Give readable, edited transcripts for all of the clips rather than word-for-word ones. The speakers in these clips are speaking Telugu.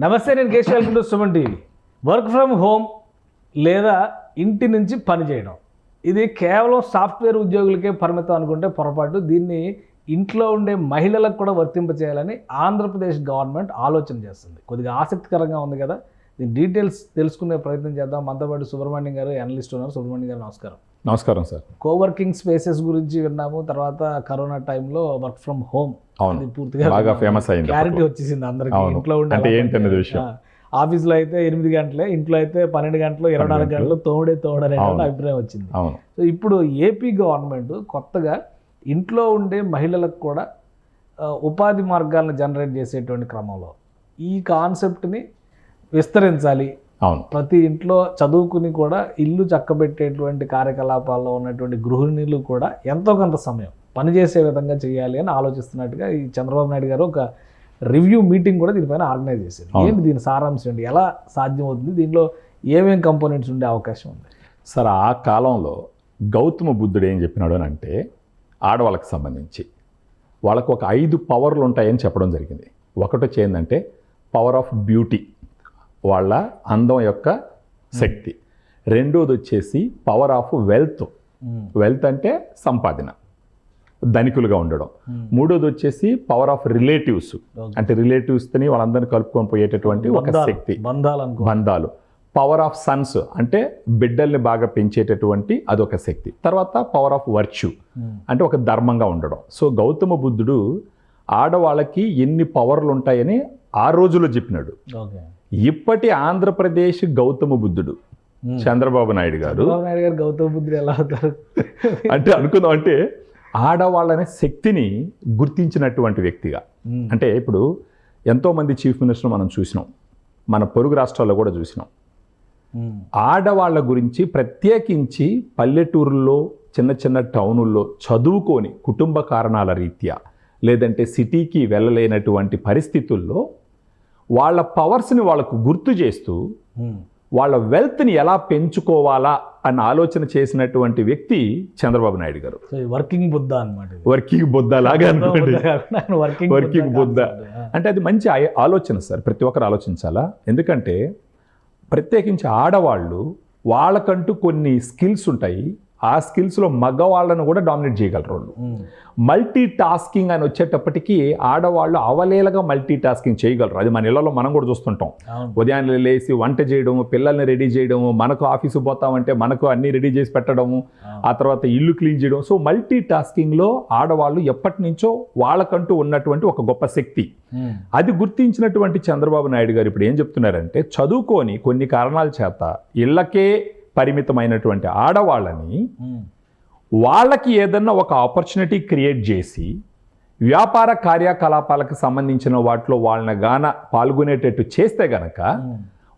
నమస్తే, నేను Keshav. Welcome to Suman TV. Work from home లేదా ఇంటి నుంచి పని చేయడం, ఇది కేవలం సాఫ్ట్వేర్ ఉద్యోగులకే పరిమితం అనుకుంటే పొరపాటు. దీన్ని ఇంట్లో ఉండే మహిళలకు కూడా వర్తింపచేయాలని ఆంధ్రప్రదేశ్ గవర్నమెంట్ ఆలోచన చేస్తుంది. కొద్దిగా ఆసక్తికరంగా ఉంది కదా. దీని డీటెయిల్స్ తెలుసుకునే ప్రయత్నం చేద్దాం. మనతో పాటు సుబ్రహ్మణ్యం గారు, అనలిస్ట్ ఉన్నారు. సుబ్రహ్మణ్యం గారు నమస్కారం. నమస్కారం సార్. కోవర్కింగ్ స్పేసెస్ గురించి విన్నాము. తర్వాత కరోనా టైంలో వర్క్ ఫ్రమ్ హోమ్ పూర్తిగా బాగా ఫేమస్ అయింది. క్లారిటీ వచ్చేసింది అందరికీ. ఇంట్లో ఉండే ఏంటనేది విషయం. ఆఫీస్లో అయితే 8 గంటలే, ఇంట్లో అయితే 12 గంటలు, 24 గంటలు తోడనే అభిప్రాయం వచ్చింది. సో ఇప్పుడు ఏపీ గవర్నమెంట్ కొత్తగా ఇంట్లో ఉండే మహిళలకు కూడా ఉపాధి మార్గాలను జనరేట్ చేసేటువంటి క్రమంలో ఈ కాన్సెప్ట్ని విస్తరించాలి. అవును, ప్రతి ఇంట్లో చదువుకుని కూడా ఇల్లు చక్కబెట్టేటువంటి కార్యకలాపాల్లో ఉన్నటువంటి గృహిణులు కూడా ఎంతో కొంత సమయం పనిచేసే విధంగా చేయాలి అని ఆలోచిస్తున్నట్టుగా ఈ చంద్రబాబు నాయుడు గారు ఒక రివ్యూ మీటింగ్ కూడా దీనిపైన ఆర్గనైజ్ చేశారు. ఏంటి దీని సారాంశం ఏంటి, ఎలా సాధ్యమవుతుంది, దీనిలో ఏమేం కంపోనెంట్స్ ఉండే అవకాశం ఉంది? సార్, ఆ కాలంలో గౌతమ బుద్ధుడు ఏం చెప్పినాడు అని అంటే, ఆడవాళ్ళకి సంబంధించి వాళ్ళకు ఒక 5 పవర్లు ఉంటాయని చెప్పడం జరిగింది. ఒకటి వచ్చేందంటే పవర్ ఆఫ్ బ్యూటీ, వాళ్ళ అందం యొక్క శక్తి. రెండోది వచ్చేసి పవర్ ఆఫ్ వెల్త్, వెల్త్ అంటే సంపాదన, ధనికులుగా ఉండడం. మూడోది వచ్చేసి పవర్ ఆఫ్ రిలేటివ్స్, అంటే రిలేటివ్స్తోని వాళ్ళందరినీ కలుపుకొని పోయేటటువంటి ఒక శక్తి, బంధాలు. పవర్ ఆఫ్ సన్స్ అంటే బిడ్డల్ని బాగా పెంచేటటువంటి అదొక శక్తి. తర్వాత పవర్ ఆఫ్ వర్చ్యూ అంటే ఒక ధర్మంగా ఉండడం. సో గౌతమ బుద్ధుడు ఆడవాళ్ళకి ఎన్ని పవర్లు ఉంటాయని ఆ రోజుల్లో చెప్పినాడు. ఇప్పటి ఆంధ్రప్రదేశ్ గౌతమ బుద్ధుడు చంద్రబాబు నాయుడు గారు గౌతమ బుద్ధుడు ఎలా అవుతారు అంటే అనుకుందాం, అంటే ఆడవాళ్ళనే శక్తిని గుర్తించినటువంటి వ్యక్తిగా. అంటే ఇప్పుడు ఎంతోమంది చీఫ్ మినిస్టర్ మనం చూసినాం, మన పొరుగు రాష్ట్రాల్లో కూడా చూసినాం. ఆడవాళ్ళ గురించి ప్రత్యేకించి పల్లెటూరుల్లో, చిన్న చిన్న టౌనుల్లో చదువుకొని కుటుంబ కారణాల రీత్యా లేదంటే సిటీకి వెళ్ళలేనటువంటి పరిస్థితుల్లో వాళ్ళ పవర్స్ని వాళ్ళకు గుర్తు చేస్తూ వాళ్ళ వెల్త్ని ఎలా పెంచుకోవాలా అన్న ఆలోచన చేసినటువంటి వ్యక్తి చంద్రబాబు నాయుడు గారు. వర్కింగ్ బుద్ధ అనమాట. వర్కింగ్ బుద్ధ లాగా అనుకోండి. వర్కింగ్ బుద్ధ అంటే అది మంచి ఆలోచన సార్, ప్రతి ఒక్కరు ఆలోచించాలా. ఎందుకంటే ప్రత్యేకించి ఆడవాళ్ళు వాళ్ళకంటూ కొన్ని స్కిల్స్ ఉంటాయి. ఆ స్కిల్స్లో మగవాళ్ళను కూడా డామినేట్ చేయగలరు వాళ్ళు. మల్టీ టాస్కింగ్ అని వచ్చేటప్పటికీ ఆడవాళ్ళు అవలేలగా మల్టీ టాస్కింగ్ చేయగలరు. అది మన ఇళ్లలో మనం కూడా చూస్తుంటాం. ఉదయాన్నే లేసి వంట చేయడము, పిల్లల్ని రెడీ చేయడము, మనకు ఆఫీసు పోతామంటే మనకు అన్నీ రెడీ చేసి పెట్టడము, ఆ తర్వాత ఇల్లు క్లీన్ చేయడం. సో మల్టీ టాస్కింగ్లో ఆడవాళ్ళు ఎప్పటి నుంచో వాళ్ళకంటూ ఉన్నటువంటి ఒక గొప్ప శక్తి. అది గుర్తించినటువంటి చంద్రబాబు నాయుడు గారు ఇప్పుడు ఏం చెప్తున్నారంటే, చదువుకొని కొన్ని కారణాల చేత ఇళ్ళకే పరిమితమైనటువంటి ఆడవాళ్ళని వాళ్ళకి ఏదన్నా ఒక ఆపర్చునిటీ క్రియేట్ చేసి వ్యాపార కార్యకలాపాలకు సంబంధించిన వాటిలో వాళ్ళని గాన పాల్గొనేటట్టు చేస్తే గనక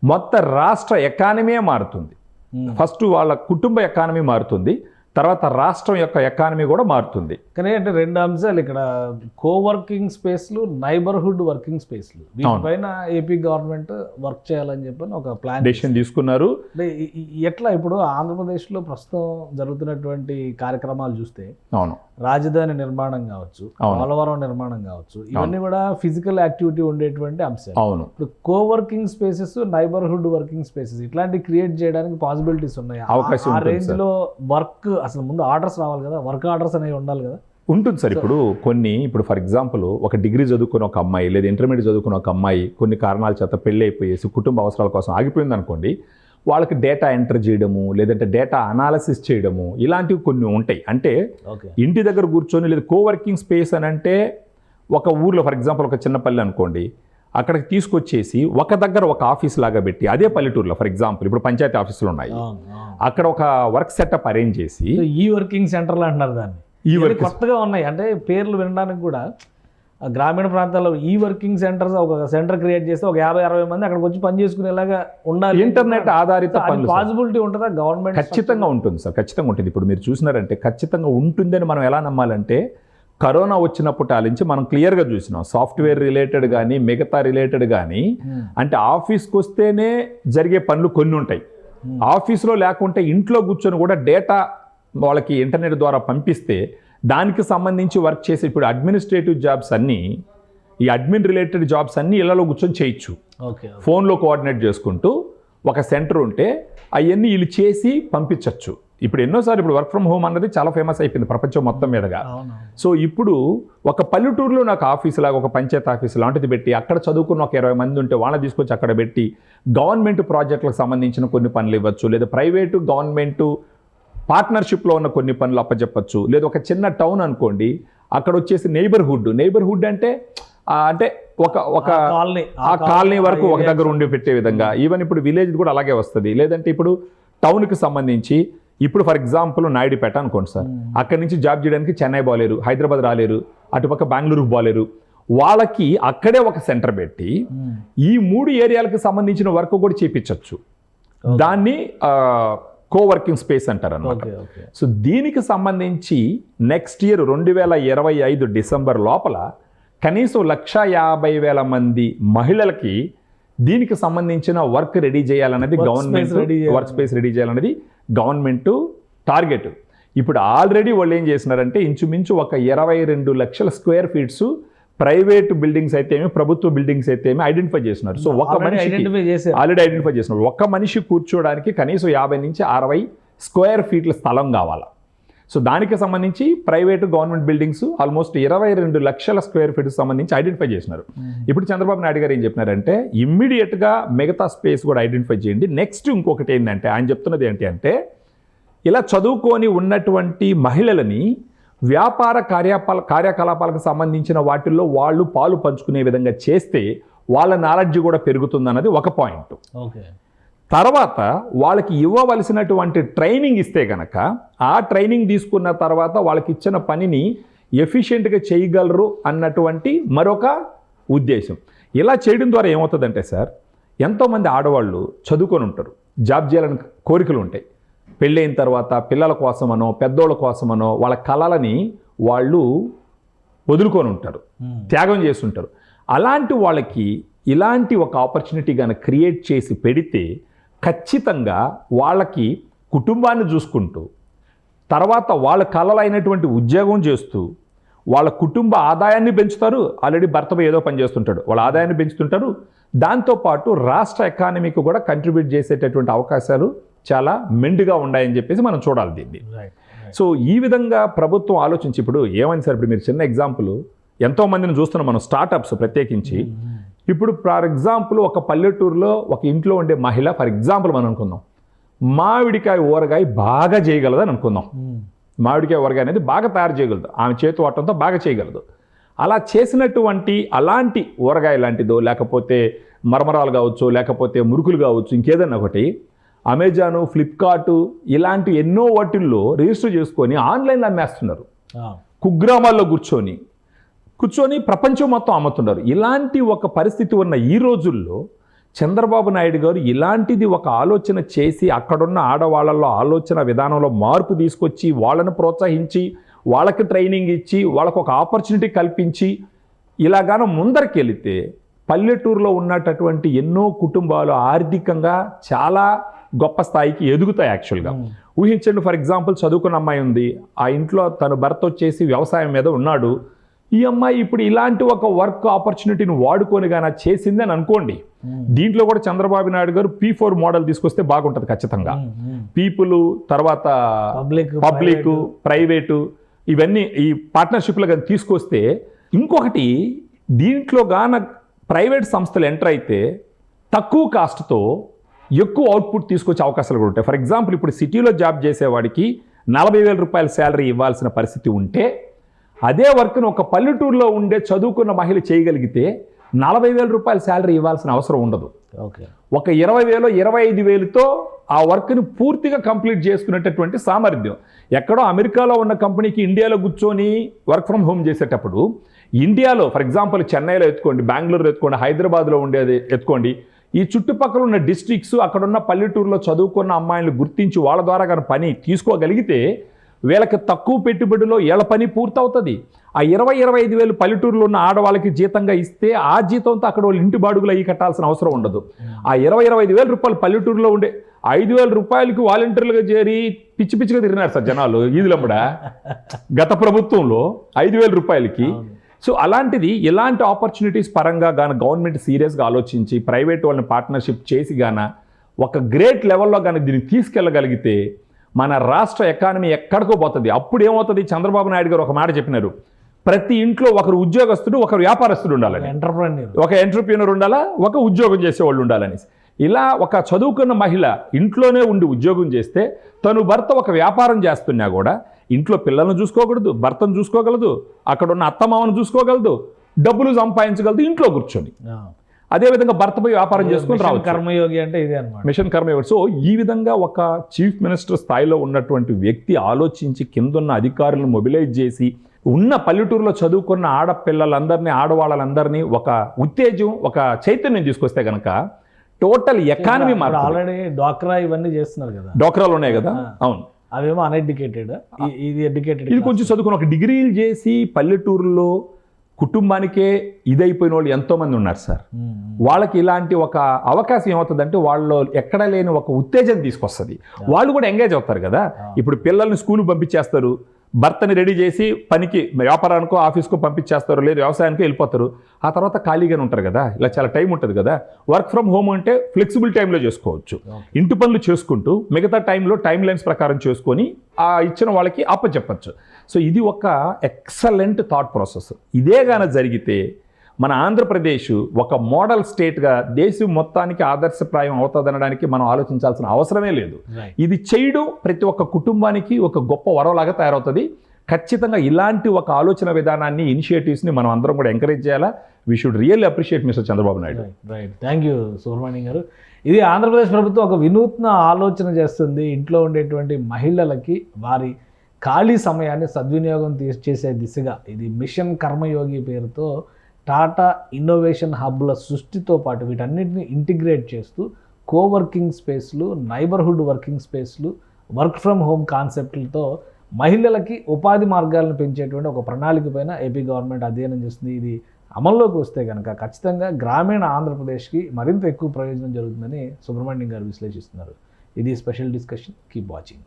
మొత్తం రాష్ట్ర ఎకానమీ మారుతుంది. ఫస్ట్ వాళ్ళ కుటుంబ ఎకానమీ మారుతుంది, తర్వాత రాష్ట్రం యొక్క ఎకానమీ కూడా మారుతుంది. కానీ అంటే 2 అంశాలు ఇక్కడ, కోవర్కింగ్ స్పేస్లు, నైబర్హుడ్ వర్కింగ్ స్పేస్లు, వీటిపైన ఏపీ గవర్నమెంట్ వర్క్ చేయాలని చెప్పి ఒక ప్లాన్ డెసిషన్ తీసుకున్నారు. ఎట్లా ఇప్పుడు ఆంధ్రప్రదేశ్లో ప్రస్తుతం జరుగుతున్నటువంటి కార్యక్రమాలు చూస్తే, అవును, రాజధాని నిర్మాణం కావచ్చు, పోలవరం నిర్మాణం కావచ్చు, ఇవన్నీ కూడా ఫిజికల్ యాక్టివిటీ ఉండేటువంటి అంశాలు. అవును, ఇప్పుడు coworking spaces, neighbourhood working spaces ఇట్లాంటివి క్రియేట్ చేయడానికి పాసిబిలిటీస్ ఉన్నాయి. అవకాశం ఆ రేంజ్ లో వర్క్, అసలు ముందు ఆర్డర్స్ రావాలి కదా, వర్క్ ఆర్డర్స్ అనేవి ఉండాలి కదా. ఉంటుంది సార్. ఇప్పుడు ఫర్ ఎగ్జాంపుల్ ఒక డిగ్రీ చదువుకున్న ఒక అమ్మాయి లేదా ఇంటర్మీడియట్ చదువుకున్న ఒక అమ్మాయి కొన్ని కారణాల చేత పెళ్ళి అయిపోయేసి కుటుంబ అవసరాల కోసం ఆగిపోయింది అనుకోండి, వాళ్ళకి డేటా ఎంటర్ చేయడము లేదంటే డేటా అనాలిసిస్ చేయడము ఇలాంటివి కొన్ని ఉంటాయి. అంటే ఇంటి దగ్గర కూర్చొని, లేదా కోవర్కింగ్ స్పేస్ అని అంటే ఒక ఊర్లో ఫర్ ఎగ్జాంపుల్ ఒక చిన్న పల్లె అనుకోండి, అక్కడికి తీసుకొచ్చేసి ఒక దగ్గర ఒక ఆఫీస్ లాగా పెట్టి, అదే పల్లెటూరులో ఫర్ ఎగ్జాంపుల్ ఇప్పుడు పంచాయతీ ఆఫీసులు ఉన్నాయి, అక్కడ ఒక వర్క్ సెటప్ అరేంజ్ చేసి ఈ వర్కింగ్ సెంటర్లు అంటున్నారు దాన్ని. కొత్తగా ఉన్నాయి అంటే పేర్లు వినడానికి కూడా. గ్రామీణ ప్రాంతాల్లో ఈ వర్కింగ్ సెంటర్స్, ఒక సెంటర్ క్రియేట్ చేస్తే ఒక 50-60 మంది అక్కడికి వచ్చి పని చేసుకునేలాగా ఉండాలి. ఇంటర్నెట్ ఆధారిత పాసిబిలిటీ ఉంటుందా గవర్నమెంట్? ఖచ్చితంగా ఉంటుంది సార్, ఖచ్చితంగా ఉంటుంది. ఇప్పుడు మీరు చూసినారంటే ఖచ్చితంగా ఉంటుందని మనం ఎలా నమ్మాలంటే, కరోనా వచ్చినప్పుడు ఆలించి మనం క్లియర్గా చూసినాం. సాఫ్ట్వేర్ రిలేటెడ్ కానీ మిగతా రిలేటెడ్ కానీ, అంటే ఆఫీస్కి వస్తేనే జరిగే పనులు కొన్ని ఉంటాయి. ఆఫీస్లో లేకుంటే ఇంట్లో కూర్చొని కూడా డేటా వాళ్ళకి ఇంటర్నెట్ ద్వారా పంపిస్తే దానికి సంబంధించి వర్క్ చేసి, ఇప్పుడు అడ్మినిస్ట్రేటివ్ జాబ్స్ అన్నీ ఈ అడ్మిన్ రిలేటెడ్ జాబ్స్ అన్నీ ఇళ్లలో కూర్చొని చేయొచ్చు. ఓకే. ఫోన్లో కోఆర్డినేట్ చేసుకుంటూ ఒక సెంటర్ ఉంటే అవన్నీ వీళ్ళు చేసి పంపించవచ్చు. ఇప్పుడు ఎన్నోసార్లు ఇప్పుడు వర్క్ ఫ్రమ్ హోమ్ అన్నది చాలా ఫేమస్ అయిపోయింది ప్రపంచం మొత్తం మీదగా. సో ఇప్పుడు ఒక పల్లెటూరులో నాకు ఆఫీసు లాగా ఒక పంచాయతీ ఆఫీసు లాంటిది పెట్టి అక్కడ చదువుకున్న ఒక 20 మంది ఉంటే వాళ్ళని తీసుకొచ్చి అక్కడ పెట్టి గవర్నమెంట్ ప్రాజెక్టులకు సంబంధించిన కొన్ని పనులు ఇవ్వచ్చు, లేదా ప్రైవేటు గవర్నమెంట్ పార్ట్నర్షిప్లో ఉన్న కొన్ని పనులు అప్పచెప్పచ్చు. లేదా ఒక చిన్న టౌన్ అనుకోండి, అక్కడ వచ్చేసి నైబర్హుడ్ అంటే ఒక కాలనీ వరకు ఒక దగ్గర ఉండి పెట్టే విధంగా. ఈవెన్ ఇప్పుడు విలేజ్ కూడా అలాగే వస్తుంది. లేదంటే ఇప్పుడు టౌన్కి సంబంధించి ఇప్పుడు ఫర్ ఎగ్జాంపుల్ నాయుడుపేట అనుకోండి సార్, అక్కడి నుంచి జాబ్ చేయడానికి చెన్నై పోలేరు, హైదరాబాద్ రాలేరు, అటుపక్క బెంగళూరుకు పోలేరు. వాళ్ళకి అక్కడే ఒక సెంటర్ పెట్టి ఈ 3 ఏరియాలకు సంబంధించిన వర్క్ కూడా చేయించవచ్చు. దాన్ని కోవర్కింగ్ స్పేస్ అంటారు అన్నమాట. సో దీనికి సంబంధించి నెక్స్ట్ ఇయర్ 2025 డిసెంబర్ లోపల కనీసం 150,000 మంది మహిళలకి దీనికి సంబంధించిన వర్క్ రెడీ చేయాలన్నది గవర్నమెంట్, వర్క్ స్పేస్ రెడీ చేయాలన్నది గవర్నమెంట్ టార్గెట్. ఇప్పుడు ఆల్రెడీ వాళ్ళు ఏం చేసినారంటే ఇంచుమించు ఒక 22 లక్షల స్క్వేర్ ఫీట్స్ ప్రైవేట్ బిల్డింగ్స్ అయితే ఏమి, ప్రభుత్వ బిల్డింగ్స్ అయితే ఏమి ఐడెంటిఫై చేస్తున్నారు. సో ఆల్రెడీ ఐడెంటిఫై చేస్తున్నారు. ఒక మనిషి కూర్చోడానికి కనీసం 50 నుంచి 60 స్క్వేర్ ఫీట్ల స్థలం కావాలి. సో దానికి సంబంధించి ప్రైవేటు గవర్నమెంట్ బిల్డింగ్స్ ఆల్మోస్ట్ 22 లక్షల స్క్వేర్ ఫీట్కి సంబంధించి ఐడెంటిఫై చేసినారు. ఇప్పుడు చంద్రబాబు నాయుడు గారు ఏం చెప్పినారంటే ఇమ్మీడియట్గా మిగతా స్పేస్ కూడా ఐడెంటిఫై చేయండి. నెక్స్ట్ ఇంకొకటి ఏంటంటే ఆయన చెప్తున్నది ఏంటి అంటే ఇలా చదువుకొని ఉన్నటువంటి మహిళలని వ్యాపార కార్యకలాపాలకు సంబంధించిన వాటిల్లో వాళ్ళు పాలు పంచుకునే విధంగా చేస్తే వాళ్ళ నాలెడ్జ్ కూడా పెరుగుతుందన్నది ఒక పాయింట్. ఓకే. తర్వాత వాళ్ళకి ఇవ్వవలసినటువంటి ట్రైనింగ్ ఇస్తే గనక ఆ ట్రైనింగ్ తీసుకున్న తర్వాత వాళ్ళకి ఇచ్చిన పనిని ఎఫిషియెంట్గా చేయగలరు అన్నటువంటి మరొక ఉద్దేశం. ఇలా చేయడం ద్వారా ఏమవుతుందంటే సార్, ఎంతోమంది ఆడవాళ్ళు చదువుకొని ఉంటారు, జాబ్ చేయాలని కోరికలు ఉంటాయి. పెళ్ళైన తర్వాత పిల్లల కోసమనో పెద్దోళ్ళ కోసమనో వాళ్ళ కళలని వాళ్ళు వదులుకొని ఉంటారు, త్యాగం చేస్తుంటారు. అలాంటి వాళ్ళకి ఇలాంటి ఒక ఆపర్చునిటీ కనుక క్రియేట్ చేసి పెడితే ఖచ్చితంగా వాళ్ళకి కుటుంబాన్ని చూసుకుంటూ తర్వాత వాళ్ళ కళలైనటువంటి ఉద్యోగం చేస్తూ వాళ్ళ కుటుంబ ఆదాయాన్ని పెంచుతారు. ఆల్రెడీ భర్త ఏదో పని చేస్తుంటాడు, వాళ్ళ ఆదాయాన్ని పెంచుతుంటారు. దాంతోపాటు రాష్ట్ర ఎకానమీకి కూడా కంట్రిబ్యూట్ చేసేటటువంటి అవకాశాలు చాలా మెండుగా ఉన్నాయని చెప్పేసి మనం చూడాలి దీన్ని. సో ఈ విధంగా ప్రభుత్వం ఆలోచించి ఇప్పుడు ఏమైంది సార్, ఇప్పుడు మీరు చిన్న ఎగ్జాంపుల్ ఎంతోమందిని చూస్తున్నాం మనం, స్టార్టప్స్ ప్రత్యేకించి. ఇప్పుడు ఫర్ ఎగ్జాంపుల్ ఒక పల్లెటూరులో ఒక ఇంట్లో ఉండే మహిళ ఫర్ ఎగ్జాంపుల్ మనం అనుకుందాం మామిడికాయ ఊరగాయ బాగా చేయగలదని అనుకుందాం. మామిడికాయ ఊరగాయ అనేది బాగా తయారు చేయగలదు, ఆమె చేతి వాటంతో బాగా చేయగలదు. అలా చేసినటువంటి అలాంటి ఊరగాయ లాంటిదో లేకపోతే మరమరాలు కావచ్చు, లేకపోతే మురుకులు కావచ్చు, ఇంకేదన్నా ఒకటి అమెజాను, ఫ్లిప్కార్టు ఇలాంటి ఎన్నో వాటిల్లో రిజిస్టర్ చేసుకొని ఆన్లైన్లో అమ్మేస్తున్నారు. కుగ్రామాల్లో కూర్చొని ప్రపంచం మొత్తం అమ్ముతున్నారు. ఇలాంటి ఒక పరిస్థితి ఉన్న ఈ రోజుల్లో చంద్రబాబు నాయుడు గారు ఇలాంటిది ఒక ఆలోచన చేసి అక్కడున్న ఆడవాళ్ళల్లో ఆలోచన విధానంలో మార్పు తీసుకొచ్చి వాళ్ళను ప్రోత్సహించి వాళ్ళకి ట్రైనింగ్ ఇచ్చి వాళ్ళకు ఒక ఆపర్చునిటీ కల్పించి ఇలాగానో ముందరికెళితే పల్లెటూరులో ఉన్నటువంటి ఎన్నో కుటుంబాలు ఆర్థికంగా చాలా గొప్ప స్థాయికి ఎదుగుతాయి. యాక్చువల్గా ఊహించండి, ఫర్ ఎగ్జాంపుల్ చదువుకున్న అమ్మాయి ఉంది, ఆ ఇంట్లో తను భర్త వచ్చేసి వ్యవసాయం మీద ఉన్నాడు. ఈ అమ్మాయి ఇప్పుడు ఇలాంటి ఒక వర్క్ ఆపర్చునిటీని వాడుకొని గానా చేసింది అని అనుకోండి. దీంట్లో కూడా చంద్రబాబు నాయుడు గారు P4 మోడల్ తీసుకొస్తే బాగుంటుంది ఖచ్చితంగా. పీపుల్, తర్వాత పబ్లిక్, ప్రైవేటు ఇవన్నీ ఈ పార్ట్నర్షిప్లో కానీ తీసుకొస్తే, ఇంకొకటి దీంట్లో గాన ప్రైవేట్ సంస్థలు ఎంటర్ అయితే తక్కువ కాస్ట్తో ఎక్కువ అవుట్పుట్ తీసుకొచ్చే అవకాశాలు కూడా ఉంటాయి. ఫర్ ఎగ్జాంపుల్ ఇప్పుడు సిటీలో జాబ్ చేసేవాడికి 40,000 రూపాయల శాలరీ ఇవ్వాల్సిన పరిస్థితి ఉంటే అదే వర్క్ను ఒక పల్లెటూరులో ఉండే చదువుకున్న మహిళ చేయగలిగితే 40,000 రూపాయల శాలరీ ఇవ్వాల్సిన అవసరం ఉండదు. ఒక 20,000, 25,000తో ఆ వర్క్ని పూర్తిగా కంప్లీట్ చేసుకునేటటువంటి సామర్థ్యం. ఎక్కడో అమెరికాలో ఉన్న కంపెనీకి ఇండియాలో కూర్చొని వర్క్ ఫ్రమ్ హోమ్ చేసేటప్పుడు ఇండియాలో ఫర్ ఎగ్జాంపుల్ చెన్నైలో ఎత్తుకోండి, బెంగళూరులో ఎత్తుకోండి, హైదరాబాద్లో ఉండేది ఎత్తుకోండి, ఈ చుట్టుపక్కల ఉన్న డిస్ట్రిక్ట్స్ అక్కడున్న పల్లెటూరులో చదువుకున్న అమ్మాయిలు గుర్తించి వాళ్ళ ద్వారా కానీ పని తీసుకోగలిగితే వీళ్ళకి తక్కువ పెట్టుబడిలో ఏళ్ళ పని పూర్తవుతుంది. ఆ 20-25 వేలు పల్లెటూరులో ఉన్న ఆడవాళ్ళకి జీతంగా ఇస్తే ఆ జీతంతో అక్కడ వాళ్ళు ఇంటి బాడుగులు అయ్యి కట్టాల్సిన అవసరం ఉండదు. ఆ 20-25 వేల రూపాయలు పల్లెటూరులో ఉండే 5,000 రూపాయలకి వాలంటీర్లుగా చేరి పిచ్చిగా తిరిగినారు సార్ జనాలు ఈదులమ్మడ. గత ప్రభుత్వంలో 5,000 రూపాయలకి సో అలాంటిది ఇలాంటి ఆపర్చునిటీస్ పరంగా గాన గవర్నమెంట్ సీరియస్గా ఆలోచించి ప్రైవేట్ వాళ్ళని పార్ట్నర్షిప్ చేసి గాన ఒక గ్రేట్ లెవెల్లో కానీ దీన్ని తీసుకెళ్ళగలిగితే మన రాష్ట్ర ఎకానమీ ఎక్కడికో పోతుంది. అప్పుడు ఏమవుతుంది, చంద్రబాబు నాయుడు గారు ఒక మాట చెప్పినారు, ప్రతి ఇంట్లో ఒకరు ఉద్యోగస్తుడు ఒకరు వ్యాపారస్తుడు ఉండాలని, ఒక ఎంటర్ప్రీనర్ ఉండాలా, ఒక ఉద్యోగం చేసేవాళ్ళు ఉండాలని. ఇలా ఒక చదువుకున్న మహిళ ఇంట్లోనే ఉండి ఉద్యోగం చేస్తే తను భర్త ఒక వ్యాపారం చేస్తున్నా కూడా ఇంట్లో పిల్లలను చూసుకోకూడదు, భర్తను చూసుకోగలదు, అక్కడ ఉన్న అత్తమామను చూసుకోగలదు, డబ్బులు సంపాదించగలదు ఇంట్లో కూర్చొని. అదేవిధంగా భర్త పోయి వ్యాపారం చేసుకుని రావచ్చు. కర్మయోగి అంటే ఇదే అన్నమాట, మిషన్ కర్మయోగి. సో ఈ విధంగా ఒక చీఫ్ మినిస్టర్ స్థాయిలో ఉన్నటువంటి వ్యక్తి ఆలోచించి కిందున్న అధికారులను మొబిలైజ్ చేసి ఉన్న పల్లెటూరులో చదువుకున్న ఆడపిల్లలందరినీ ఆడవాళ్ళందరినీ ఒక ఉత్తేజం ఒక చైతన్యం తీసుకొస్తే కనుక టోటల్ ఎకానమీ మారుతుంది. ఆల్రెడీ డ్వాక్రా ఇవన్నీ చేస్తున్నారు కదా, డ్వాక్రాలు ఉన్నాయి కదా, అవును, అవేమో అన్ఎడ్యుకేటెడ్, ఇది ఎడ్యుకేటెడ్. ఇది కొంచెం చదువుకుని ఒక డిగ్రీలు చేసి పల్లెటూరులో కుటుంబానికే ఇదైపోయిన వాళ్ళు ఎంతోమంది ఉన్నారు సార్. వాళ్ళకి ఇలాంటి ఒక అవకాశం ఏమవుతుందంటే వాళ్ళు ఎక్కడ లేని ఒక ఉత్తేజం తీసుకొస్తుంది, వాళ్ళు కూడా ఎంగేజ్ అవుతారు కదా. ఇప్పుడు పిల్లల్ని స్కూల్కి పంపించేస్తారు, భర్తని రెడీ చేసి పనికి వ్యాపారానికో ఆఫీస్కో పంపించేస్తారు, లేదు వ్యవసాయానికో వెళ్ళిపోతారు. ఆ తర్వాత ఖాళీగానే ఉంటారు కదా, ఇలా చాలా టైం ఉంటుంది కదా. వర్క్ ఫ్రమ్ హోమ్ అంటే ఫ్లెక్సిబుల్ టైంలో చేసుకోవచ్చు, ఇంటి పనులు చేసుకుంటూ మిగతా టైంలో టైం లైన్స్ ప్రకారం చేసుకొని ఆ ఇచ్చిన వాళ్ళకి అప్పచెప్పచ్చు. సో ఇది ఒక ఎక్సలెంట్ థాట్ ప్రాసెస్. ఇదే గాన జరిగితే మన ఆంధ్రప్రదేశ్ ఒక మోడల్ స్టేట్గా దేశం మొత్తానికి ఆదర్శప్రాయం అవుతుందనడానికి మనం ఆలోచించాల్సిన అవసరమే లేదు. ఇది చేయడం ప్రతి ఒక్క కుటుంబానికి ఒక గొప్ప వరంలాగా తయారవుతుంది. ఖచ్చితంగా ఇలాంటి ఒక ఆలోచన విధానాన్ని, ఇనిషియేటివ్స్ని మనం అందరం కూడా ఎంకరేజ్ చేయాలా. We should really appreciate mister Chandrababu Naidu. Right, thank you Subrahmanyam గారు. ఇది ఆంధ్రప్రదేశ్ ప్రభుత్వం ఒక వినూత్న ఆలోచన చేస్తుంది. ఇంట్లో ఉండేటువంటి మహిళలకి వారి ఖాళీ సమయాన్ని సద్వినియోగం చేసే దిశగా ఇది మిషన్ కర్మయోగి పేరుతో టాటా ఇన్నోవేషన్ హబ్ల సృష్టితో పాటు వీటన్నిటిని ఇంటిగ్రేట్ చేస్తూ కోవర్కింగ్ స్పేస్లు, నైబర్హుడ్ వర్కింగ్ స్పేస్లు, వర్క్ ఫ్రమ్ హోమ్ కాన్సెప్ట్లతో మహిళలకి ఉపాధి మార్గాలను పెంచేటువంటి ఒక ప్రణాళిక పైన ఏపీ గవర్నమెంట్ అధ్యయనం చేస్తుంది. ఇది అమల్లోకి వస్తే కనుక ఖచ్చితంగా గ్రామీణ ఆంధ్రప్రదేశ్కి మరింత ఎక్కువ ప్రయోజనం జరుగుతుందని సుబ్రహ్మణ్యం గారు విశ్లేషిస్తున్నారు. ఇది స్పెషల్ డిస్కషన్. Keep watching.